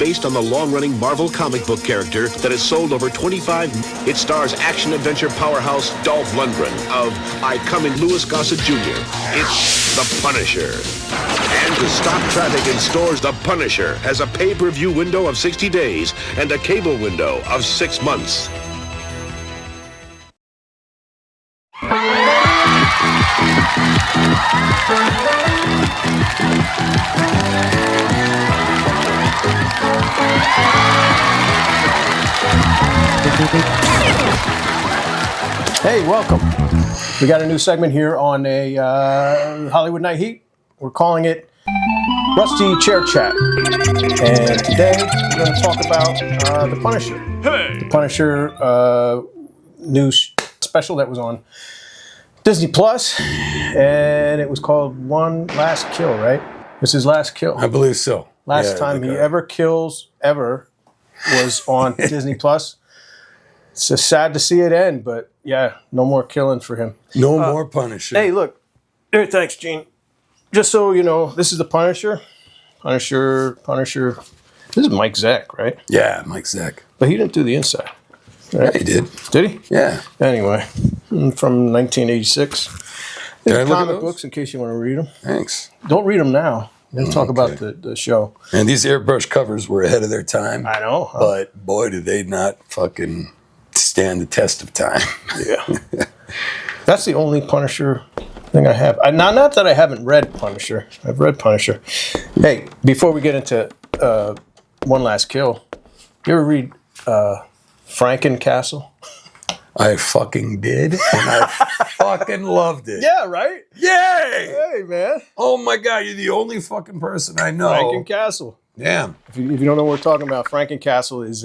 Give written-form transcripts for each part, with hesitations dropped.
Based on the long-running Marvel comic book character that has sold over 25. It stars action-adventure powerhouse Dolph Lundgren of I Come in Louis Gossett Jr. It's The Punisher. And to stop traffic in stores, The Punisher has a pay-per-view window of 60 days and a cable window of 6 months. Hey, welcome. We got a new segment here on a Hollywood Night Heat. We're calling it Rusty Chair Chat. And today we're going to talk about The Punisher. Hey! The Punisher new special that was on Disney Plus, and it was called One Last Kill, right? It's his last kill. I believe so. Last time he ever kills ever was on Disney Plus. It's just sad to see it end, but yeah, no more killing for him. No more Punisher. Hey, look. Hey, thanks, Gene. Just so you know, this is the Punisher. Punisher. This is Mike Zeck, right? Yeah, Mike Zeck. But he didn't do the inside. Right? Yeah, he did. Did he? Yeah. Anyway, from 1986. These Can I are look at comic those? books in case you want to read them. Thanks. Don't read them now. Let's talk about the show. And these airbrush covers were ahead of their time. I know. Huh? But boy, did they not fucking stand the test of time. Yeah. That's the only Punisher thing I have. Not that I haven't read Punisher. I've read Punisher. Hey, before we get into One Last Kill, you ever read Frankencastle? I fucking did, and I fucking loved it. Yeah, right? Yay! Hey, man. Oh my God, you're the only fucking person I know. Frankencastle. Damn. If you don't know what we're talking about, Frankencastle is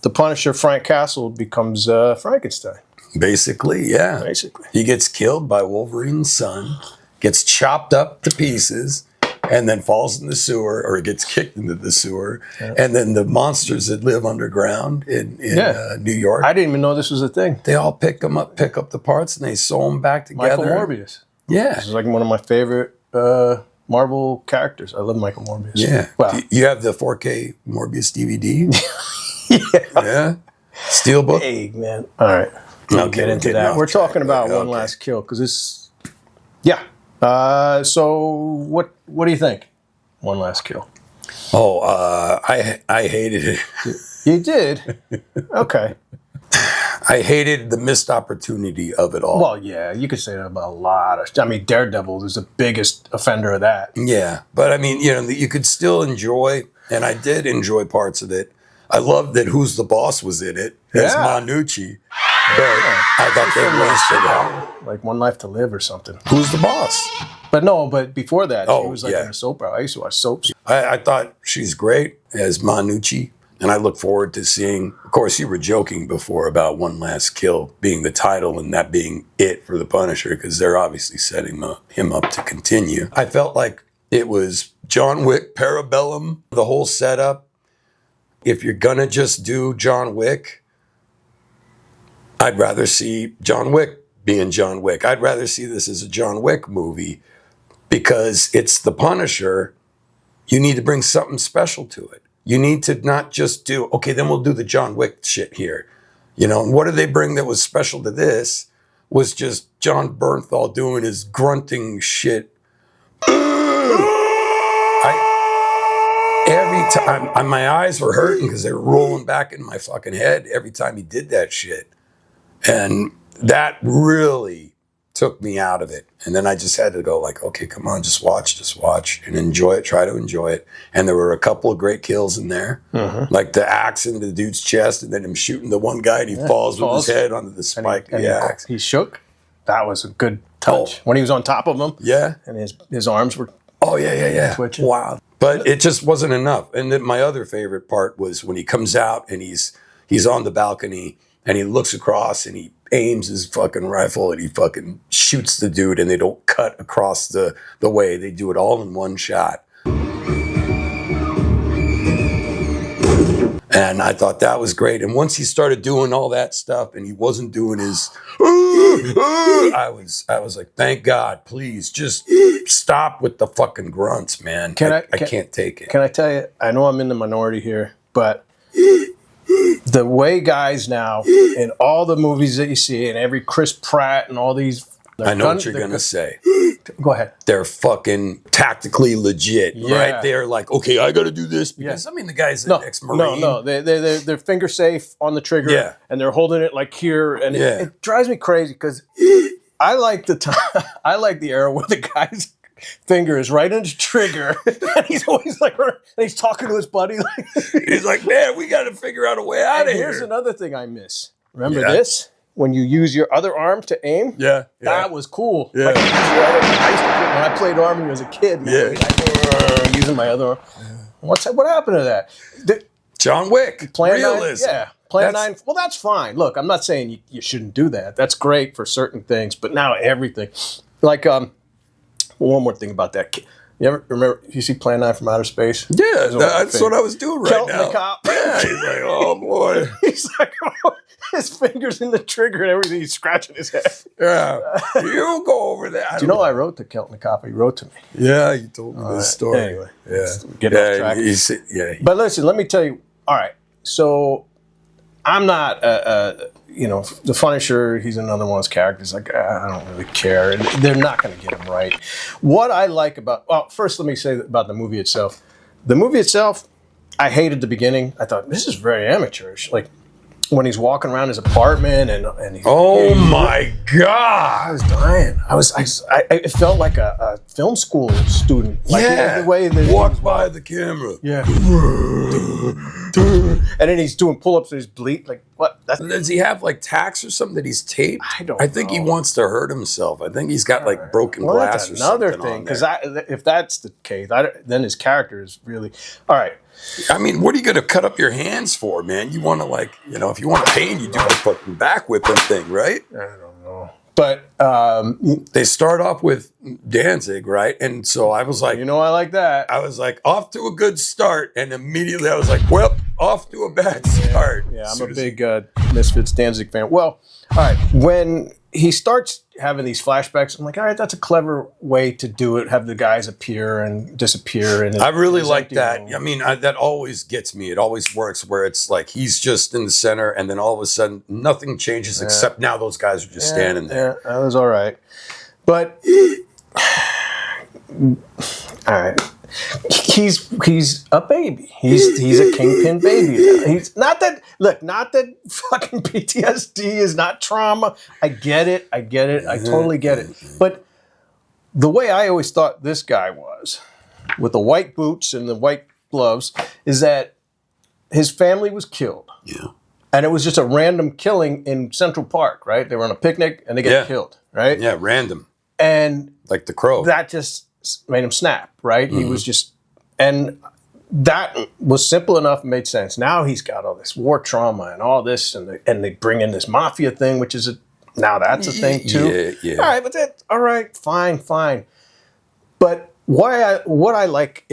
the Punisher Frank Castle becomes Frankenstein. Basically, yeah. Basically. He gets killed by Wolverine's son, gets chopped up to pieces, and then falls in the sewer, or gets kicked into the sewer. Yeah. And then the monsters that live underground in New York. I didn't even know this was a thing. They all pick up the parts, and they sew them back together. Michael Morbius. Yeah. This is like one of my favorite Marvel characters. I love Michael Morbius. Yeah. Wow. You have the 4K Morbius DVD? Yeah. Yeah. Steelbook? Hey, man. All right. We'll get into that. We're talking about One Last Kill because this. Yeah. So what do you think? One Last Kill. Oh, I hated it. You did? Okay. I hated the missed opportunity of it all. Well, yeah, you could say that about a lot of. I mean, Daredevil is the biggest offender of that. Yeah, but I mean, you could still enjoy, and I did enjoy parts of it. I loved that Who's the Boss was in it as Manucci. But I thought they wasted out. Like One Life to Live or something. Who's the Boss? But before that, she was like yeah. in a soap opera. I used to watch soaps. I thought she's great as Manucci, and I look forward to seeing. Of course, you were joking before about One Last Kill being the title and that being it for the Punisher, because they're obviously setting him up to continue. I felt like it was John Wick, Parabellum, the whole setup. If you're gonna just do John Wick, I'd rather see John Wick being John Wick. I'd rather see this as a John Wick movie because it's the Punisher. You need to bring something special to it. You need to not just do, okay, then we'll do the John Wick shit here. And what did they bring that was special to this was just John Bernthal doing his grunting shit. Every time, my eyes were hurting because they were rolling back in my fucking head every time he did that shit. And that really took me out of it. And then I just had to go like, okay, come on, just watch and enjoy it, try to enjoy it. And there were a couple of great kills in there, like the axe into the dude's chest and then him shooting the one guy and he falls with his head onto the spike of the axe. He shook. That was a good touch. When he was on top of him. Yeah. And his arms were twitching. Wow. But it just wasn't enough. And then my other favorite part was when he comes out and he's on the balcony and he looks across and he aims his fucking rifle and he fucking shoots the dude and they don't cut across the way. They do it all in one shot. And I thought that was great. And once he started doing all that stuff and he wasn't doing his, I was like, thank God, please just stop with the fucking grunts, man. I can't take it. Can I tell you, I know I'm in the minority here, but the way guys now in all the movies that you see and every Chris Pratt and all these, I know what you're going to say. Go ahead. They're fucking tactically legit, right? They're like, okay, I got to do this because, I mean, the guy's an ex-Marine. No. They're finger safe on the trigger, and they're holding it like here. And it drives me crazy because I like the time. I like the era where the guy's finger is right in the trigger, and he's always like, and he's talking to his buddy. Like, he's like, man, we got to figure out a way out of here. Here's another thing I miss. Remember this? When you use your other arm to aim, that was cool. Yeah. Like, I used to, when I played Army as a kid, man, like, using my other arm. What happened to that? John Wick, realism. Plan 9. Well, that's fine. Look, I'm not saying you shouldn't do that. That's great for certain things, but now everything. Like, one more thing about that. You ever remember? You see Plan 9 from Outer Space? Yeah, that's what I was doing right now. The cop. Yeah, he's like, oh boy. He's like, his fingers in the trigger and everything. He's scratching his head. Yeah, you go over that. Do you know I wrote to Kelton the cop? He wrote to me. Yeah, you told me this story. Anyway, get off track. But listen, let me tell you. All right, so I'm not, the Punisher. He's another one of those characters. Like, I don't really care. They're not going to get him right. What I like about, first let me say about the movie itself. The movie itself, I hated the beginning. I thought this is very amateurish. Like, when he's walking around his apartment and he's, my God, I was dying. It felt like a film school student. Like the way they walk by the camera. Yeah. And then he's doing pull-ups and he's bleed. Like, what? Does he have like tacks or something that he's taped? I think he wants to hurt himself. I think he's got like broken glass or something. That's another thing. Because if that's the case, then his character is really all right. I mean, what are you going to cut up your hands for, man? You want to, like, if you want pain, you do the fucking back whipping thing, right? I don't know. But they start off with Danzig, right? And so I was like, I like that. I was like, off to a good start. And immediately I was like, well, off to a bad start. Yeah, I'm a big Misfits Danzig fan. Well, all right. When he starts having these flashbacks, I'm like, all right, that's a clever way to do it. Have the guys appear and disappear. And I really like that. I mean, that always gets me. It always works where it's like he's just in the center, and then all of a sudden nothing changes except now those guys are just standing there. Yeah, that was all right. But all right. He's a baby. He's a kingpin baby. He's not that fucking PTSD is not trauma. I get it. I totally get it. But the way I always thought this guy was, with the white boots and the white gloves, is that his family was killed. Yeah. And it was just a random killing in Central Park, right? They were on a picnic and they get killed, right? Yeah, random. And like the Crow. That just made him snap, right? Mm-hmm. He was just, and that was simple enough, made sense. Now he's got all this war trauma and all this, and they bring in this mafia thing, which is now that's a thing too. Yeah. All right, but all right, fine. But what I like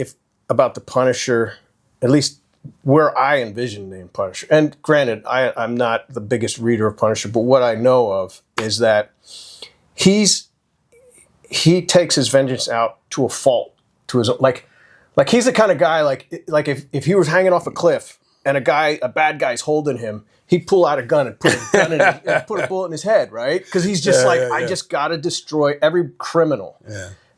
about the Punisher, at least where I envision the Punisher, and granted, I'm not the biggest reader of Punisher, but what I know of is that he takes his vengeance out to a fault, to his like he's the kind of guy like if he was hanging off a cliff and a bad guy's holding him, he'd pull out a gun and put a bullet in his head, right? Because he's just I just got to destroy every criminal,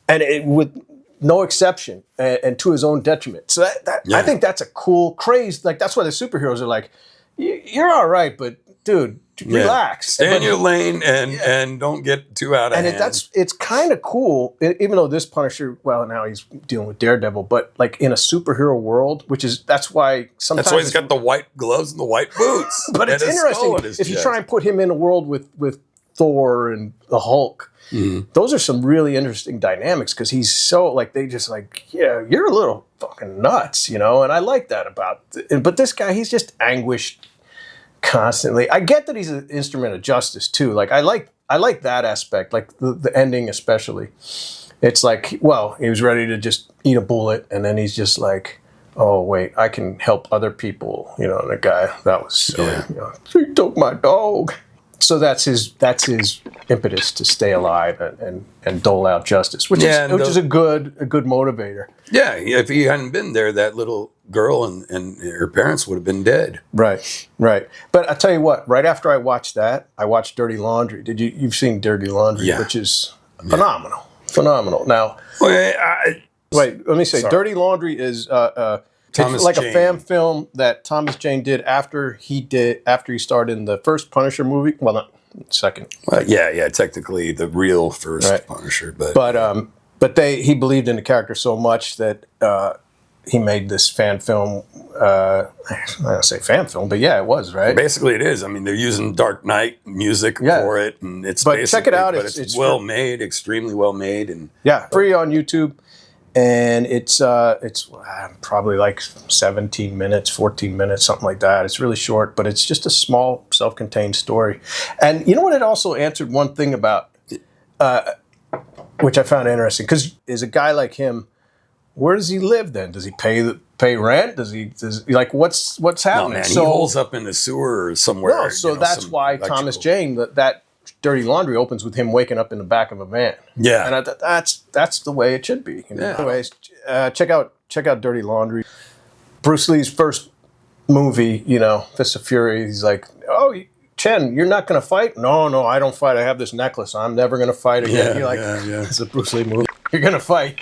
and with no exception, and to his own detriment. So I think that's a cool craze. Like that's why the superheroes are like, you're all right, but dude, relax. Stay in your lane and don't get too out of hand. And it's kind of cool, even though this Punisher, well, now he's dealing with Daredevil, but like in a superhero world, that's why sometimes... That's why he's got the white gloves and the white boots. But it's interesting, if you try and put him in a world with Thor and the Hulk, those are some really interesting dynamics, because he's so, like, they just like, yeah, you're a little fucking nuts, and I like that about... But this guy, he's just anguished constantly. I get that he's an instrument of justice too. Like I like that aspect, like the ending especially. It's like, well, he was ready to just eat a bullet, and then he's just like, oh wait, I can help other people. You know, and the guy that was silly. You know, he took my dog. So that's his impetus to stay alive and dole out justice, which is a good motivator. Yeah, if he hadn't been there, that little girl and her parents would have been dead. Right. But I tell you what, right after I watched that, I watched Dirty Laundry. You've seen Dirty Laundry, Yeah. which is phenomenal. Now, Well, wait, let me say, Sorry. Dirty Laundry is Thomas it's like Jane. a fan film that Thomas Jane did after he starred in the first Punisher movie. Well, not second. yeah, technically the real first Right. Punisher, but he believed in the character so much that he made this fan film. I don't say fan film, but yeah, it was, right. basically it is. I mean, they're using Dark Knight music for it, and it's But check it out. But It's it's well made, extremely well made, and Yeah, free on YouTube, and it's probably like 17 minutes, 14 minutes, something like that. It's really short, but it's just a small, self-contained story. And you know what? It also answered one thing about, which I found interesting, because is a guy like him, where does he live then? Does he pay rent? Does he like what's happening? no man, he holes up in the sewer or somewhere. No, so that's why Thomas Jane that Dirty Laundry opens with him waking up in the back of a van. Yeah, and that's the way it should be. You know? Yeah. Anyways, check out Dirty Laundry. Bruce Lee's first movie, you know, Fist of Fury. He's like, "Oh, Chen, you're not going to fight?" No, I don't fight. I have this necklace. I'm never going to fight again. You're like, it's a Bruce Lee movie. You're going to fight.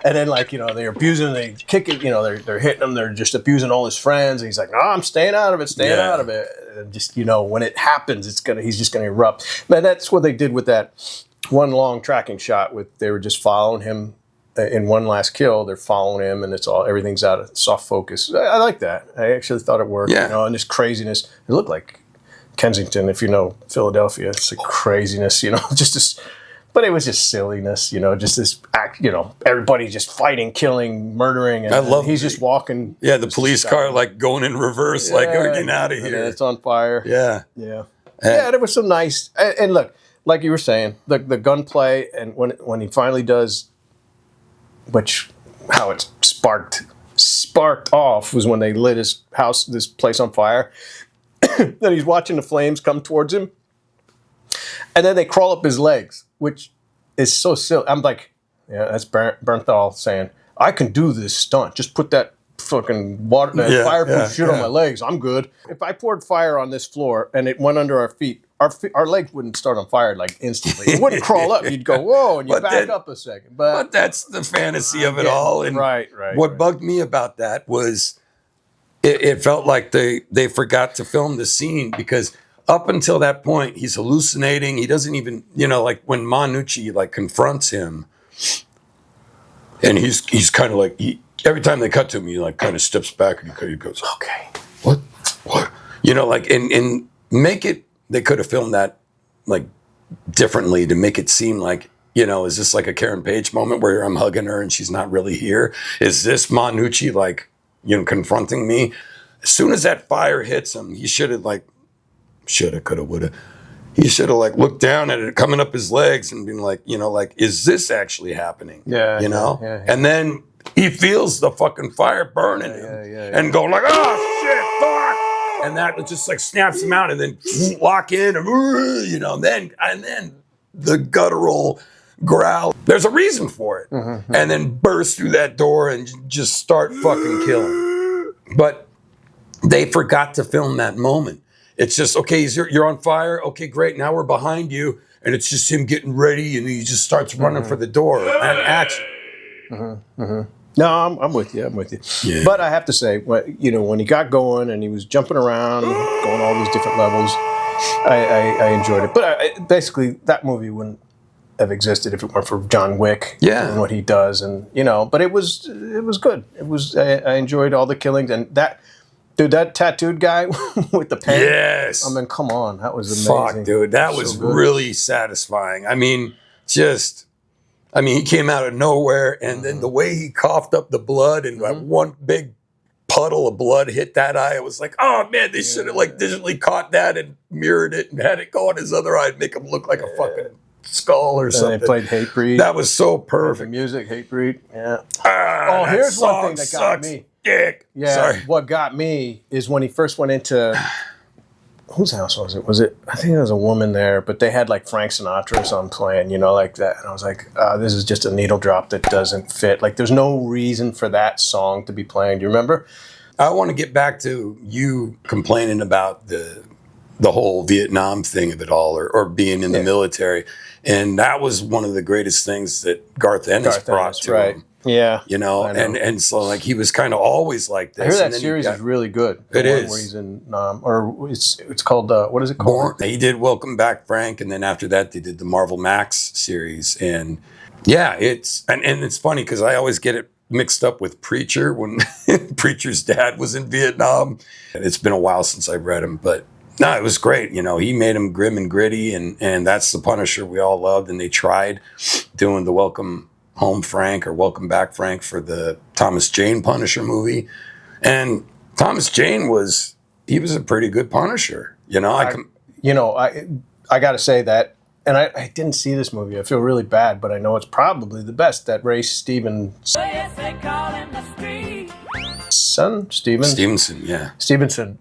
And then, like, you know, they're abusing, they kick it, you know, they're hitting him. They're just abusing all his friends. And he's like, no, I'm staying out of it, out of it. And just, you know, when it happens, he's just going to erupt. But that's what they did with that one long tracking shot. They were just following him in one last kill. They're following him, and everything's out of soft focus. I like that. I actually thought it worked. Yeah. You know, and this craziness. It looked like Kensington, if you know Philadelphia. It's like craziness, you know, just this. But it was just silliness, you know, just this act, you know, everybody just fighting, killing, murdering, and he's just walking. Yeah, the police car like going in reverse, like we're getting out of And here. it's on fire. Yeah. There was some nice. And look, like you were saying, the gunplay, and when he finally does, how it sparked off was when they lit this place on fire. Then he's watching the flames come towards him, and then they crawl up his legs, which is so silly. I'm like, yeah, that's Bernthal saying, I can do this stunt. Just put that fucking fireproof shit on my legs. I'm good. If I poured fire on this floor and it went under our feet, our legs wouldn't start on fire like instantly. It wouldn't crawl up. You'd go, whoa, and you back up a second. But that's the fantasy of it all. And right. What bugged me about that was it felt like they forgot to film the scene, because up until that point, he's hallucinating. He doesn't even, you know, like when Manucci like confronts him, and he's kind of like, every time they cut to him, he like kind of steps back and he goes, Okay. What? You know, like, and make it, they could have filmed that like differently to make it seem like, you know, is this like a Karen Page moment where I'm hugging her and she's not really here? Is this Manucci like, you know, confronting me? As soon as that fire hits him, he should have like, coulda, woulda. He should have like looked down at it coming up his legs and been like, you know, like, is this actually happening? Yeah. You know? Yeah. And then he feels the fucking fire burning him and going like, oh shit, fuck. And that just like snaps him out, and then lock in and, you know, and then the guttural growl. There's a reason for it. Mm-hmm. And then burst through that door and just start fucking killing. But they forgot to film that moment. It's just, okay, you're on fire. Okay, great. Now we're behind you. And it's just him getting ready, and he just starts running for the door and action. No, I'm with you. Yeah. But I have to say, you know, when he got going and he was jumping around, going all these different levels, I enjoyed it. But basically, that movie wouldn't have existed if it weren't for John Wick and what he does, and you know. But it was good. I enjoyed all the killings, and that. Dude, that tattooed guy with the pen. Yes. I mean, come on. That was amazing. Fuck, dude. That was so good. really satisfying. I mean, he came out of nowhere, and then the way he coughed up the blood and like one big puddle of blood hit that eye, it was like, oh man, they should have like digitally caught that and mirrored it and had it go on his other eye and make him look like a fucking skull or something. They played Hatebreed. That was so Perfect perfect. music, Hatebreed. Yeah. That Here's one song thing that got sucks. me. dick. Yeah. Sorry. What got me is when he first went into whose house was it? Was it? I think there was a woman there, but they had like Frank Sinatra or something playing, you know, like that. And I was like, this is just a needle drop that doesn't fit. Like, there's no reason for that song to be playing. Do you remember? I want to get back to you complaining about the whole Vietnam thing of it all, or being in the military. And that was one of the greatest things that Garth Ennis brought to him. Yeah. You know, and so like he was kind of always like this. I hear that series is really good. It is. Where he's in, or it's called, what is it called? He did Welcome Back, Frank. And then after that, they did the Marvel Max series. And yeah, it's funny because I always get it mixed up with Preacher when Preacher's dad was in Vietnam. It's been a while since I've read him, but no, it was great. You know, he made him grim and gritty, and that's the Punisher we all loved. And they tried doing the Welcome Home Frank or Welcome Back Frank for the Thomas Jane Punisher movie. And Thomas Jane was a pretty good Punisher. You know, I got to say that, and I didn't see this movie. I feel really bad, but I know it's probably the best. That Ray Stevenson, yeah. Stevenson.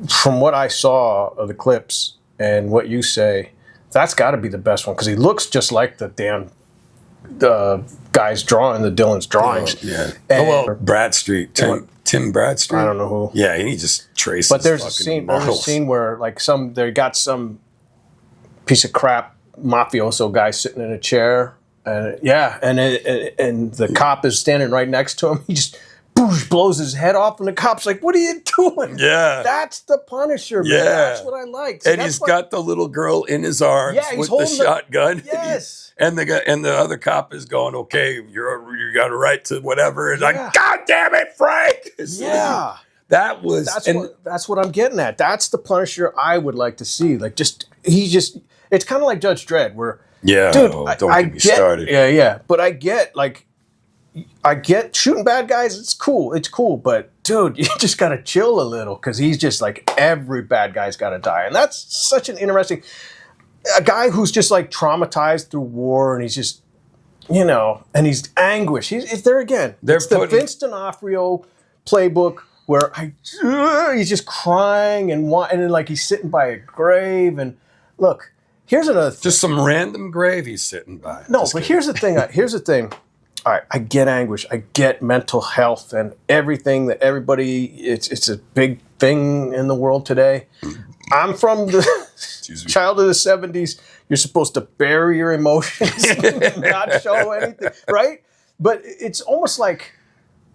From what I saw of the clips and what you say, that's got to be the best one because he looks just like the damn guy's drawing, the Dylan's drawings. Yeah. Bradstreet, Tim Bradstreet. I don't know who. Yeah, he just traces. But there's a scene where like they got some piece of crap mafioso guy sitting in a chair, and and the cop is standing right next to him. He just blows his head off, and the cop's like, "What are you doing?" Yeah, that's the Punisher. Man. Yeah, that's what I like. And he's got the little girl in his arms with the shotgun. Yes, and the other cop is going, "Okay, you got a right to whatever." And like, "God damn it, Frank!" Yeah, that's what I'm getting at. That's the Punisher I would like to see. Like, it's kind of like Judge Dredd, where dude, don't get me started. Yeah, but I get shooting bad guys. It's cool, but dude, you just gotta chill a little because he's just like every bad guy's gotta die, and that's such an interesting guy who's just like traumatized through war, and he's just and he's anguish. He's there again. It's the Vince D'Onofrio playbook where he's just crying and then like he's sitting by a grave and look. Here's another thing. Just some random grave he's sitting by. No, but here's the thing. All right, I get anguish. I get mental health and everything that everybody. It's a big thing in the world today. I'm from the child of the '70s. You're supposed to bury your emotions, and not show anything, right? But it's almost like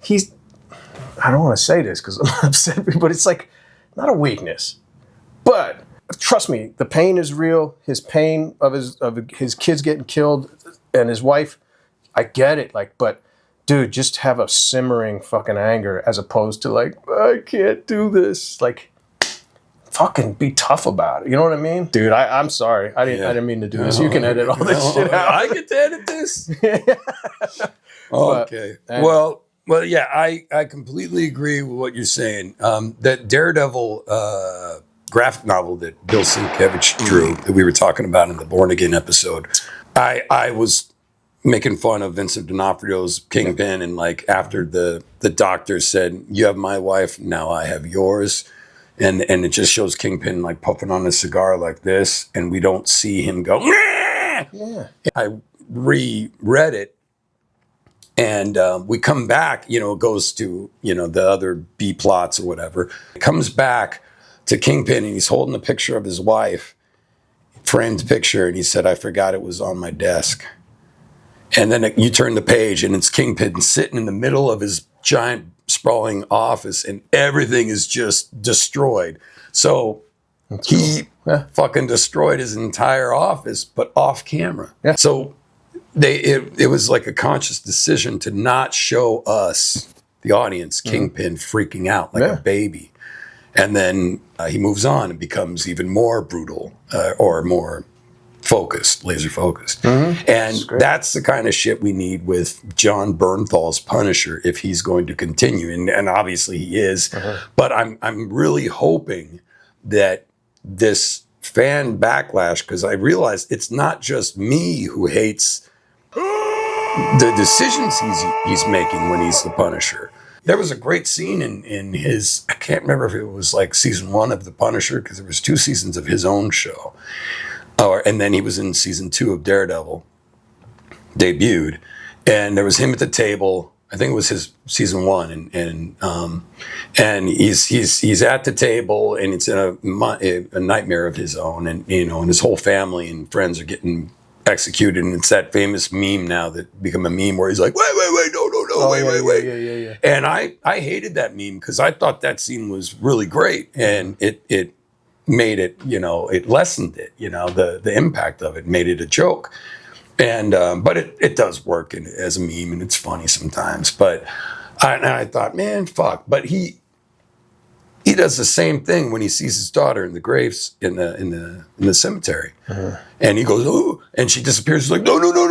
I don't want to say this because I'm upset, but it's like not a weakness, but. Trust me, the pain is real. His pain of his kids getting killed and his wife, I get it. Like, but dude, just have a simmering fucking anger as opposed to like, I can't do this. Like, fucking be tough about it. You know what I mean, dude? I'm sorry. I didn't mean to do this. You can edit all this shit out. I get to edit this. Okay. Well, yeah, I completely agree with what you're saying. That Daredevil. Graphic novel that Bill Sienkiewicz drew that we were talking about in the Born Again episode. I was making fun of Vincent D'Onofrio's Kingpin, and like after the doctor said, "You have my wife, now I have yours," and it just shows Kingpin like puffing on a cigar like this, and we don't see him go. Yeah. I reread it, and we come back. It goes to the other B plots or whatever. It comes back to Kingpin, and he's holding a picture of his wife, framed picture, and he said, "I forgot it was on my desk." And then you turn the page, and it's Kingpin sitting in the middle of his giant sprawling office, and everything is just destroyed. So he fucking destroyed his entire office, but off camera. Yeah. So it was like a conscious decision to not show us, the audience, Kingpin freaking out like a baby. And then he moves on and becomes even more brutal or more focused, laser focused. Mm-hmm. And that's the kind of shit we need with John Bernthal's Punisher if he's going to continue. And obviously he is. Mm-hmm. But I'm really hoping that this fan backlash, because I realize it's not just me who hates the decisions he's making when he's the Punisher. There was a great scene in his, I can't remember if it was like season 1 of The Punisher, because there was 2 seasons of his own show. And then he was in season 2 of Daredevil, debuted. And there was him at the table. I think it was his season 1. And he's at the table, and it's in a nightmare of his own. And, and his whole family and friends are getting executed, and it's that famous meme now that become a meme where he's like, wait, no, wait. Yeah. And I hated that meme because I thought that scene was really great, and it made it, it lessened it, the impact of it, made it a joke. And but it does work as a meme, and it's funny sometimes. But I thought, man, fuck. But he does the same thing when he sees his daughter in the graves in the cemetery, and he goes, oh, and she disappears. He's like, no, wait, no,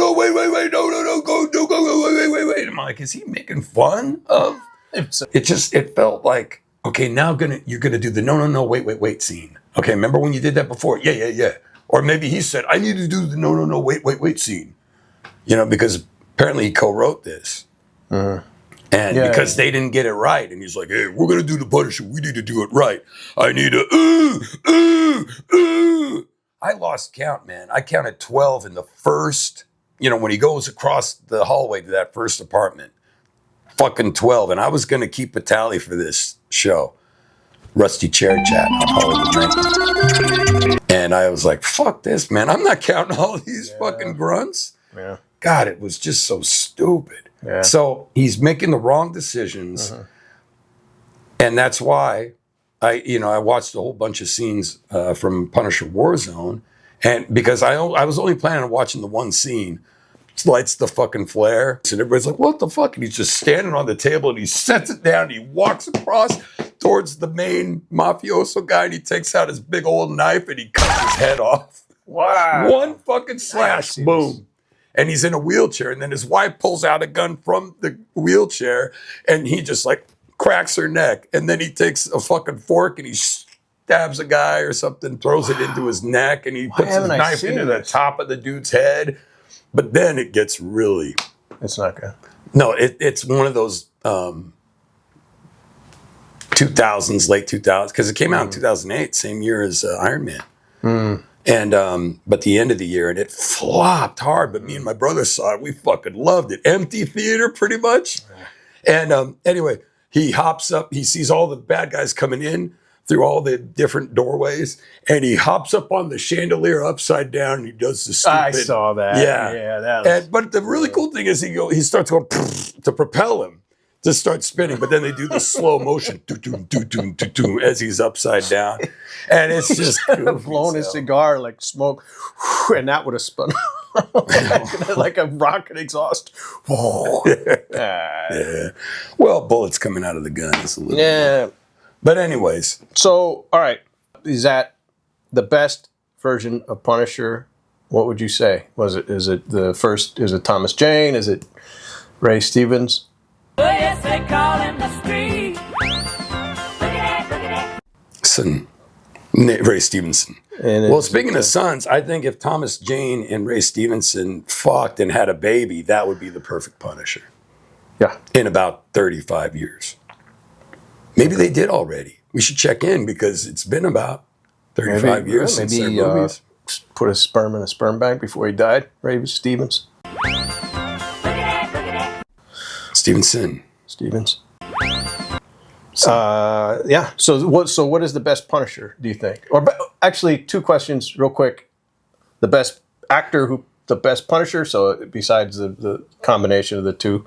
go, wait. I'm like, is he making fun of? It felt like, okay, now you're gonna do the no, wait scene. Okay, remember when you did that before? Yeah. Or maybe he said, I need to do the no, wait scene, because apparently he co-wrote this. And because they didn't get it right. And he's like, hey, we're going to do the Punisher. We need to do it right. I need a, I lost count, man. I counted 12 in the first, when he goes across the hallway to that first apartment. Fucking 12. And I was going to keep a tally for this show. Rusty Chair Chat on Hollywood Night. And I was like, fuck this, man. I'm not counting all these fucking grunts. Yeah. God, it was just so stupid. Yeah. So he's making the wrong decisions, and that's why I watched a whole bunch of scenes from Punisher Warzone, and because I was only planning on watching the one scene, lights the fucking flare, and everybody's like, "What the fuck?" And he's just standing on the table, and he sets it down, and he walks across towards the main mafioso guy, and he takes out his big old knife, and he cuts his head off. Wow! One fucking slash, boom. And he's in a wheelchair, and then his wife pulls out a gun from the wheelchair, and he just like cracks her neck. And then he takes a fucking fork and he stabs a guy or something, throws it into his neck, and he puts his knife into the top of the dude's head. But then it gets really... It's not good. No, it's one of those 2000s, late 2000s, because it came out in 2008, same year as Iron Man. And but the end of the year, and it flopped hard. But me and my brother saw it. We fucking loved it. Empty theater, pretty much. And anyway, he hops up. He sees all the bad guys coming in through all the different doorways, and he hops up on the chandelier upside down, and he does the stupid. I saw that. Yeah, that was, but the really cool thing is he starts going to propel him to start spinning, but then they do the slow motion as he's upside down, and it's just blowing his cigar like smoke, and that would have spun like a rocket exhaust. Yeah. Well, bullets coming out of the gun is a little. Yeah. But anyways, so all right, is that the best version of Punisher? What would you say? Is it the first? Is it Thomas Jane? Is it Ray Stevens? Oh, yes, they call him the street. Ray Stevenson. Well, speaking of sons, I think if Thomas Jane and Ray Stevenson fucked and had a baby, that would be the perfect Punisher. Yeah. In about 35 years. Maybe they did already. We should check in because it's been about 35 years since their movies. Put a sperm in a sperm bank before he died. Ray Stevens. Stevens. Yeah. So what is the best Punisher, do you think? Or actually, two questions real quick. The best actor, the best Punisher, so besides the combination of the two,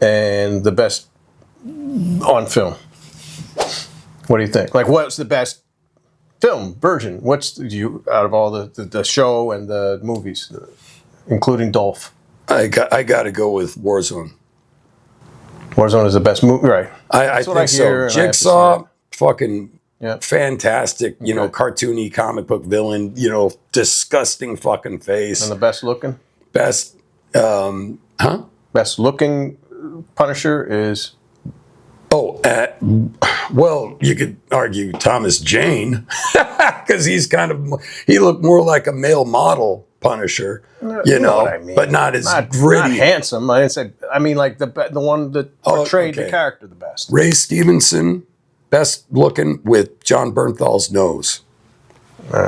and the best on film. What do you think? Like, what's the best film version? What's out of all the show and the movies, including Dolph? I got to go with Warzone. Warzone is the best movie, right? I think so. Jigsaw, fucking fantastic, Okay. Cartoony comic book villain, disgusting fucking face. And the best looking? Best, Best looking Punisher is... well, you could argue Thomas Jane, because he looked more like a male model Punisher, You know what I mean. but not as Not gritty. handsome. I mean, like the one that portrayed the character the best. Ray Stevenson, best looking with John Bernthal's nose. All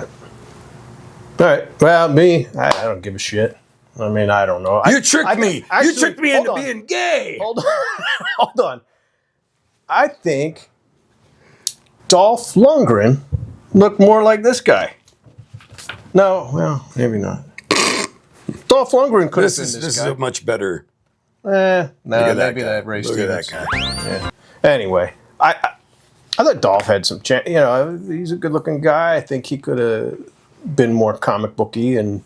right. Well, me, I don't give a shit. I mean, I don't know. You tricked me. You tricked me into being gay. Hold on. Hold on. I think Dolph Lundgren looked more like this guy. No, well, maybe not. Dolph Lundgren could have been this guy. This is a much better. No, maybe that Ray Look at Stevens. that guy. Yeah. Anyway, I thought Dolph had some chance. You know, he's a good-looking guy. I think he could have been more comic booky and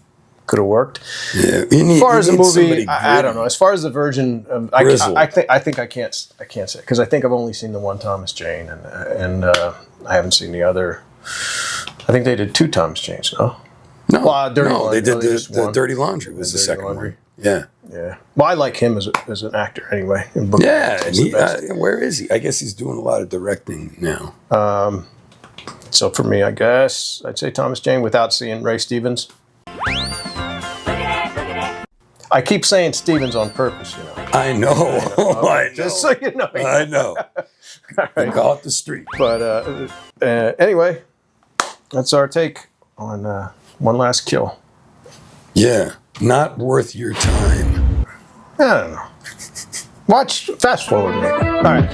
could have worked. Yeah. As far as the movie, I don't know. As far as the version, I think I can't say because I think I've only seen the one Thomas Jane and I haven't seen the other. I think they did 2 Thomas Janes. No. No, Dirty Laundry. they did the Dirty Laundry was the second one. Yeah. Yeah. Well, I like him as an actor anyway. Yeah. Where is he? I guess he's doing a lot of directing now. So for me, I guess I'd say Thomas Jane without seeing Ray Stevens. I keep saying Stevens on purpose, you know. I know. I know. Just so you know. I know. They call it the street. But anyway, that's our take on One Last Kill. Yeah. Not worth your time. I don't know. Fast forward. All right.